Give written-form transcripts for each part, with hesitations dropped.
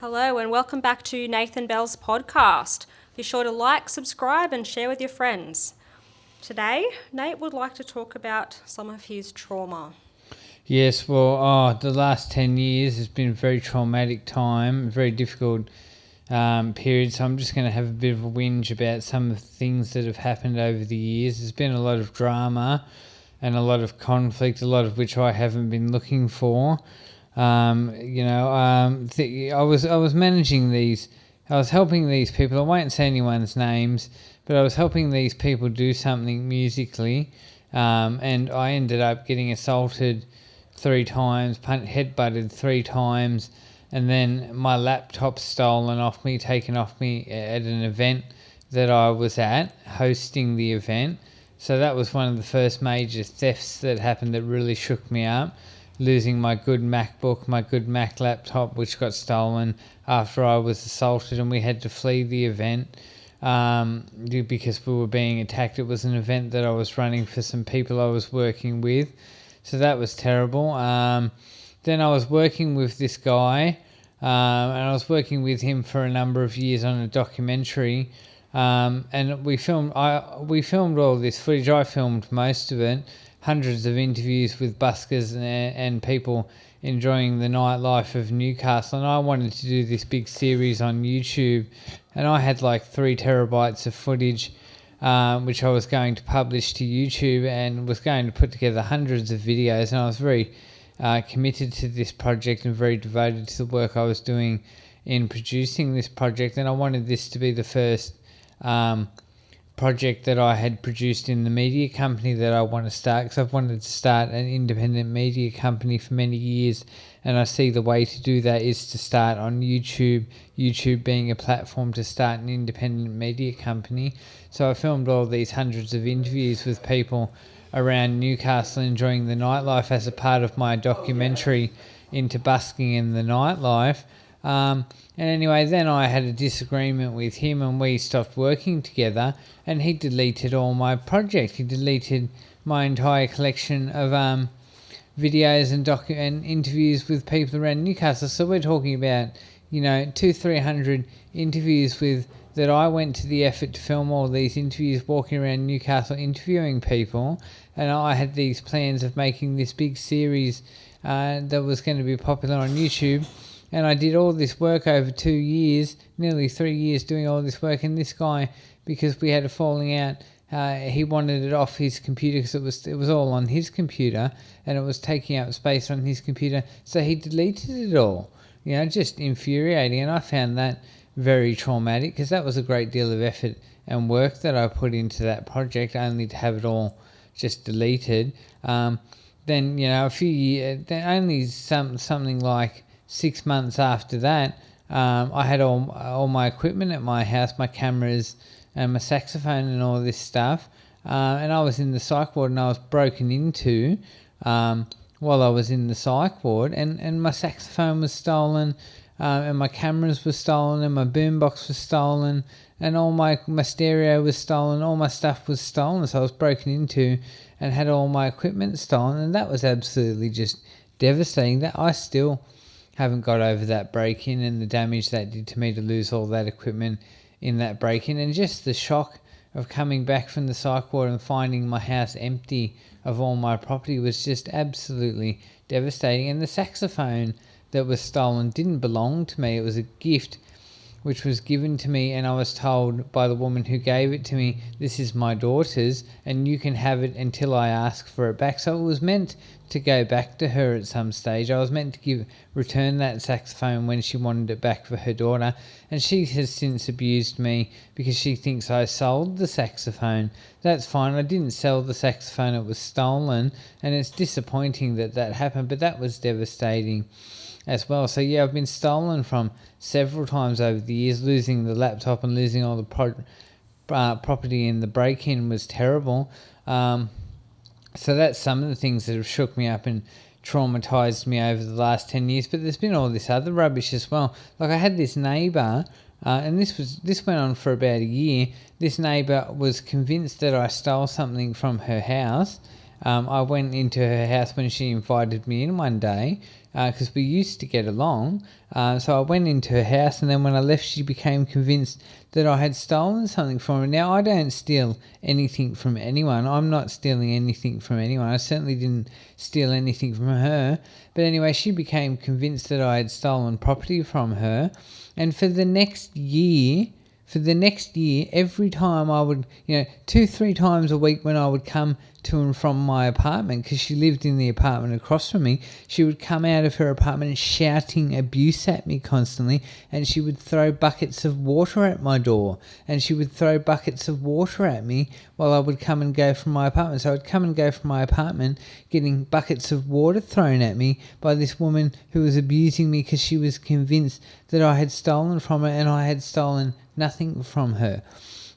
Hello and welcome back to Nathan Bell's podcast. Be sure to like, subscribe and share with your friends. Today, Nate would like to talk about some of his trauma. Yes, well, the last 10 years has been a very traumatic time, very difficult period, so I'm just going to have a bit of a whinge about some of the things that have happened over the years. There's been a lot of drama and a lot of conflict, a lot of which I haven't been looking for. I was managing these. I was helping these people. I won't say anyone's names, but I was helping these people do something musically, and I ended up getting assaulted 3 times, headbutted 3 times, and then my laptop stolen off me, taken off me at an event that I was at, hosting the event. So that was one of the first major thefts that happened that really shook me up. Losing my good MacBook, my good Mac laptop, which got stolen after I was assaulted, and we had to flee the event because we were being attacked. It was an event that I was running for some people I was working with, so that was terrible. Then I was working with this guy, and I was working with him for a number of years on a documentary, and we filmed all this footage. I filmed most of it. Hundreds of interviews with buskers and people enjoying the nightlife of Newcastle, and I wanted to do this big series on YouTube, and I had like 3 terabytes of footage which I was going to publish to YouTube, and was going to put together hundreds of videos, and I was very committed to this project and very devoted to the work I was doing in producing this project, and I wanted this to be the first project that I had produced in the media company that I want to start, because I've wanted to start an independent media company for many years, and I see the way to do that is to start on YouTube being a platform to start an independent media company. So I filmed all these hundreds of interviews with people around Newcastle enjoying the nightlife as a part of my documentary into busking in the nightlife. And anyway, then I had a disagreement with him and we stopped working together, and he deleted all my project. He deleted my entire collection of videos and interviews with people around Newcastle. So we're talking about, 200-300 interviews that I went to the effort to film all these interviews, walking around Newcastle interviewing people, and I had these plans of making this big series that was going to be popular on YouTube. And I did all this work over 2 years, nearly 3 years doing all this work. And this guy, because we had a falling out, he wanted it off his computer because it was all on his computer and it was taking up space on his computer. So he deleted it all, just infuriating. And I found that very traumatic because that was a great deal of effort and work that I put into that project, only to have it all just deleted. Then, a few years, only something like 6 months after that, I had all my equipment at my house, my cameras and my saxophone and all this stuff, and I was in the psych ward and I was broken into while I was in the psych ward, and my saxophone was stolen, and my cameras were stolen, and my boombox was stolen, and all my stereo was stolen, all my stuff was stolen. So I was broken into and had all my equipment stolen, and that was absolutely just devastating. That I still haven't got over that break-in and the damage that did to me to lose all that equipment in that break-in, and just the shock of coming back from the psych ward and finding my house empty of all my property was just absolutely devastating. And the saxophone that was stolen didn't belong to me. It was a gift which was given to me, and I was told by the woman who gave it to me, this is my daughter's and you can have it until I ask for it back. So it was meant to go back to her at some stage. I was meant to return that saxophone when she wanted it back for her daughter, and she has since abused me because she thinks I sold the saxophone. That's fine, I didn't sell the saxophone, it was stolen, and it's disappointing that happened, but that was devastating as well. So yeah, I've been stolen from several times over the years. Losing the laptop and losing all the property in the break-in was terrible. So that's some of the things that have shook me up and traumatised me over the last 10 years. But there's been all this other rubbish as well. Like I had this neighbour, and this went on for about a year. This neighbour was convinced that I stole something from her house. I went into her house when she invited me in one day, because we used to get along. So I went into her house, and then when I left, she became convinced that I had stolen something from her. Now, I don't steal anything from anyone. I'm not stealing anything from anyone. I certainly didn't steal anything from her. But anyway, she became convinced that I had stolen property from her. And for the next year, every time I would, 2-3 times a week when I would come to and from my apartment, because she lived in the apartment across from me, she would come out of her apartment shouting abuse at me constantly, and she would throw buckets of water at my door, and she would throw buckets of water at me while I would come and go from my apartment. So I'd come and go from my apartment getting buckets of water thrown at me by this woman who was abusing me because she was convinced that I had stolen from her, and I had stolen nothing from her.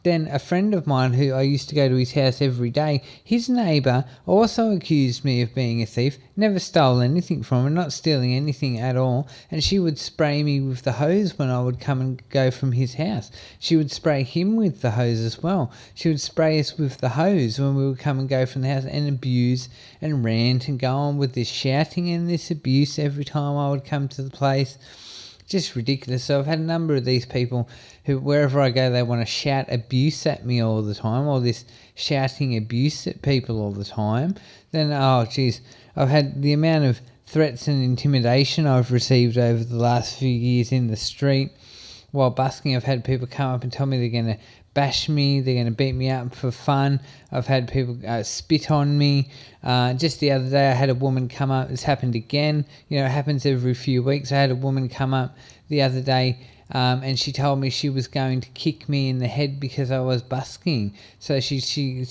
Then a friend of mine who I used to go to his house every day, his neighbour also accused me of being a thief. Never stole anything from her, not stealing anything at all. And she would spray me with the hose when I would come and go from his house. She would spray him with the hose as well. She would spray us with the hose when we would come and go from the house, and abuse and rant and go on with this shouting and this abuse every time I would come to the place. Just ridiculous. So I've had a number of these people who, wherever I go, they want to shout abuse at me all the time, or this shouting abuse at people all the time. Then, I've had the amount of threats and intimidation I've received over the last few years in the street while busking. I've had people come up and tell me they're going to bash me, they're going to beat me up for fun. I've had people spit on me. Just the other day I had a woman come up. This happened again. It happens every few weeks. I had a woman come up the other day and she told me she was going to kick me in the head because I was busking. So she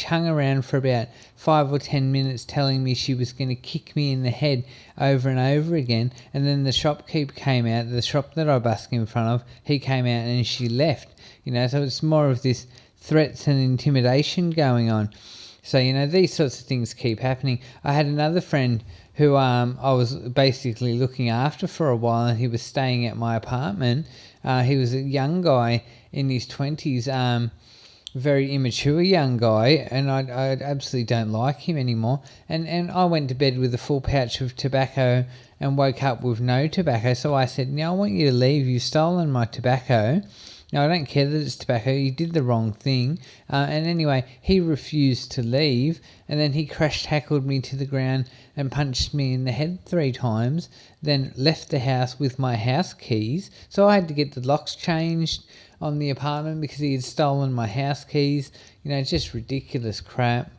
hung around for about 5 or 10 minutes telling me she was going to kick me in the head over and over again. And then the shopkeeper came out, the shop that I busk in front of, he came out and she left. So it's more of this threats and intimidation going on. So, these sorts of things keep happening. I had another friend who I was basically looking after for a while, and he was staying at my apartment. He was a young guy in his 20s, very immature young guy, and I absolutely don't like him anymore. And I went to bed with a full pouch of tobacco and woke up with no tobacco. So I said, I want you to leave. You've stolen my tobacco. No, I don't care that it's tobacco. You did the wrong thing. And anyway, he refused to leave, and then he crash-tackled me to the ground and punched me in the head 3 times, then left the house with my house keys. So I had to get the locks changed on the apartment because he had stolen my house keys. Just ridiculous crap.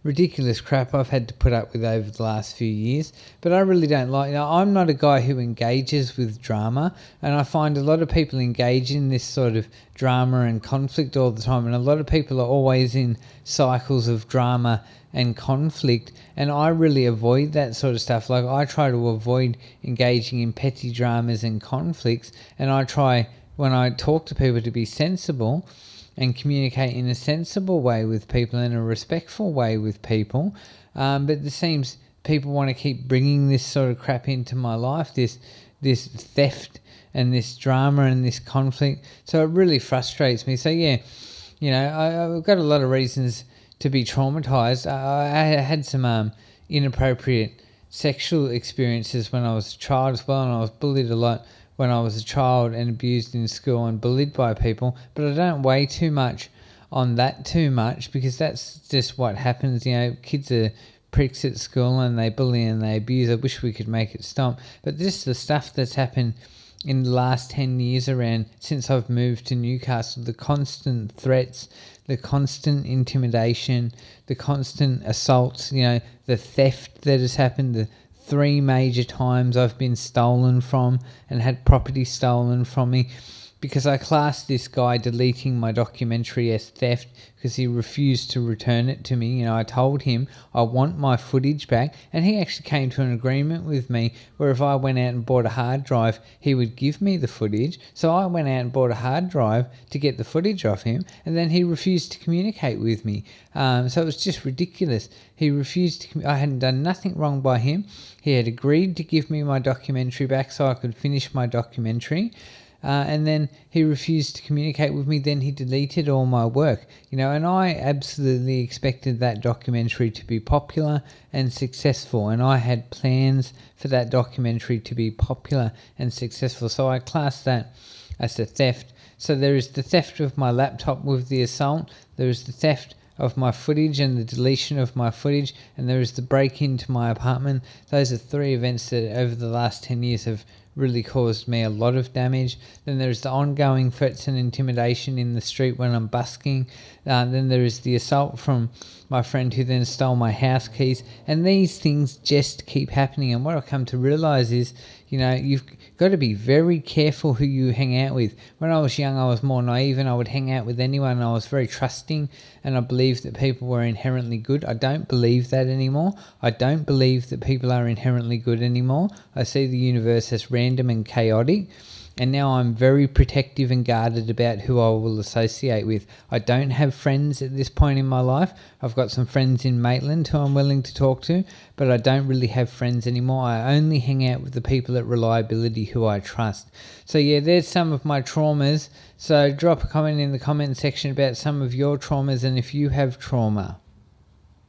Ridiculous crap I've had to put up with over the last few years. But I really don't like... I'm not a guy who engages with drama, and I find a lot of people engage in this sort of drama and conflict all the time, and a lot of people are always in cycles of drama and conflict, and I really avoid that sort of stuff. Like, I try to avoid engaging in petty dramas and conflicts, and I try, when I talk to people, to be sensible and communicate in a sensible way with people, in a respectful way with people. But it seems people want to keep bringing this sort of crap into my life, this theft and this drama and this conflict. So it really frustrates me. So yeah, I've got a lot of reasons to be traumatized. I had some inappropriate sexual experiences when I was a child as well, and I was bullied a lot when I was a child and abused in school and bullied by people. But I don't weigh too much on that because that's just what happens. Kids are pricks at school and they bully and they abuse. I wish we could make it stop. But this the stuff that's happened in the last 10 years around since I've moved to Newcastle. The constant threats, the constant intimidation, the constant assaults, the theft that has happened, the 3 major times I've been stolen from and had property stolen from me because I classed this guy deleting my documentary as theft because he refused to return it to me. I told him I want my footage back, and he actually came to an agreement with me where if I went out and bought a hard drive, he would give me the footage. So I went out and bought a hard drive to get the footage off him, and then he refused to communicate with me. So it was just ridiculous. He refused to I hadn't done nothing wrong by him. He had agreed to give me my documentary back so I could finish my documentary. and then he refused to communicate with me. Then he deleted all my work, and I absolutely expected that documentary to be popular and successful, and I had plans for that documentary to be popular and successful. So I classed that as a theft. So there is the theft of my laptop with the assault, there is the theft of my footage and the deletion of my footage, and there is the break into my apartment. Those are 3 events that over the last 10 years have really caused me a lot of damage. Then there's the ongoing threats and intimidation in the street when I'm busking. Then there is the assault from my friend who then stole my house keys, and these things just keep happening. And what I've come to realise is, you've got to be very careful who you hang out with. When I was young, I was more naive and I would hang out with anyone. I was very trusting and I believed that people were inherently good. I don't believe that anymore. I don't believe that people are inherently good anymore. I see the universe as random and chaotic. And now I'm very protective and guarded about who I will associate with. I don't have friends at this point in my life. I've got some friends in Maitland who I'm willing to talk to, but I don't really have friends anymore. I only hang out with the people at Reliability who I trust. So yeah, there's some of my traumas. So drop a comment in the comment section about some of your traumas and if you have trauma.